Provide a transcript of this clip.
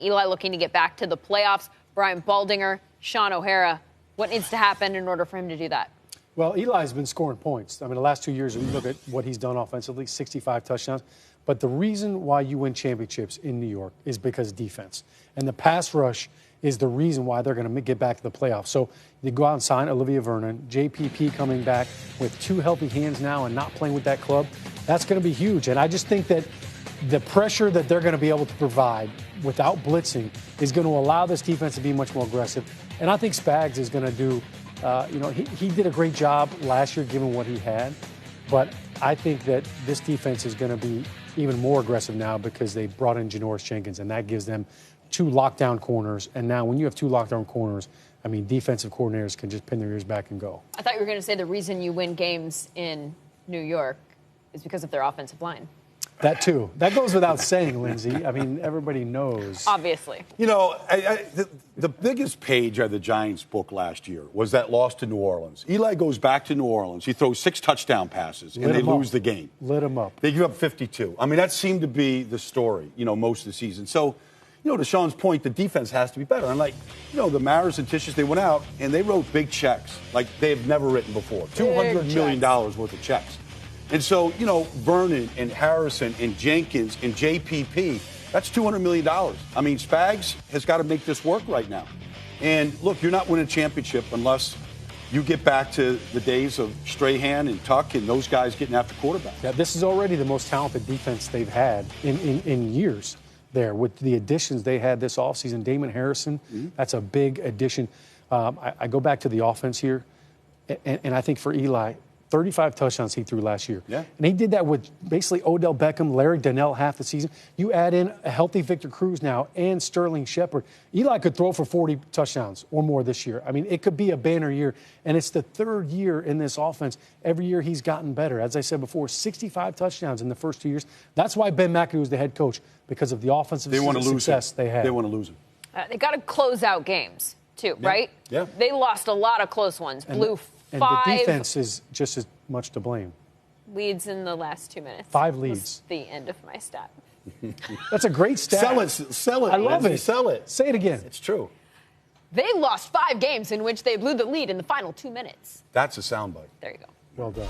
Eli looking to get back to the playoffs. Brian Baldinger, Sean O'Hara. What needs to happen in order for him to do that? Well, Eli's been scoring points. I mean, the last 2 years, when you look at what he's done offensively, 65 touchdowns. But the reason why you win championships in New York is because of defense. And the pass rush is the reason why they're going to get back to the playoffs. So you go out and sign Olivia Vernon, JPP coming back with 2 healthy hands now and not playing with that club. That's going to be huge. And I just think that the pressure that they're going to be able to provide without blitzing is going to allow this defense to be much more aggressive. And I think Spags is going to do, he did a great job last year given what he had. But I think that this defense is going to be even more aggressive now because they brought in Janoris Jenkins, and that gives them 2 lockdown corners. And now when you have 2 lockdown corners, I mean, defensive coordinators can just pin their ears back and go. I thought you were going to say the reason you win games in New York is because of their offensive line. That, too. That goes without saying, Lindsay. I mean, everybody knows. Obviously. You know, the biggest page of the Giants' book last year was that loss to New Orleans. Eli goes back to New Orleans. He throws 6 touchdown passes, and they lose the game. Lit him up. They give up 52. I mean, that seemed to be the story, most of the season. So, to Sean's point, the defense has to be better. And, the Maras and Tisches, they went out, and they wrote big checks like they've never written before. $200 million worth of checks. And so, Vernon and Harrison and Jenkins and JPP, that's $200 million. I mean, Spags has got to make this work right now. And, look, you're not winning a championship unless you get back to the days of Strahan and Tuck and those guys getting after quarterback. Yeah, this is already the most talented defense they've had in years there with the additions they had this offseason. Damon Harrison, that's a big addition. I go back to the offense here, and I think for Eli, 35 touchdowns he threw last year. Yeah. And he did that with basically Odell Beckham, Larry Donnell half the season. You add in a healthy Victor Cruz now and Sterling Shepard. Eli could throw for 40 touchdowns or more this year. I mean, it could be a banner year. And it's the 3rd year in this offense. Every year he's gotten better. As I said before, 65 touchdowns in the first 2 years. That's why Ben McAdoo is the head coach, because of the offensive success they had. They want to lose him. They got to close out games, too, right? Yeah. They lost a lot of close ones. And the defense is just as much to blame. Leads in the last 2 minutes. 5 leads. Was the end of my stat. That's a great stat. Sell it. I love it. Sell it. Say it again. It's true. They lost 5 games in which they blew the lead in the final 2 minutes. That's a soundbite. There you go. Well done.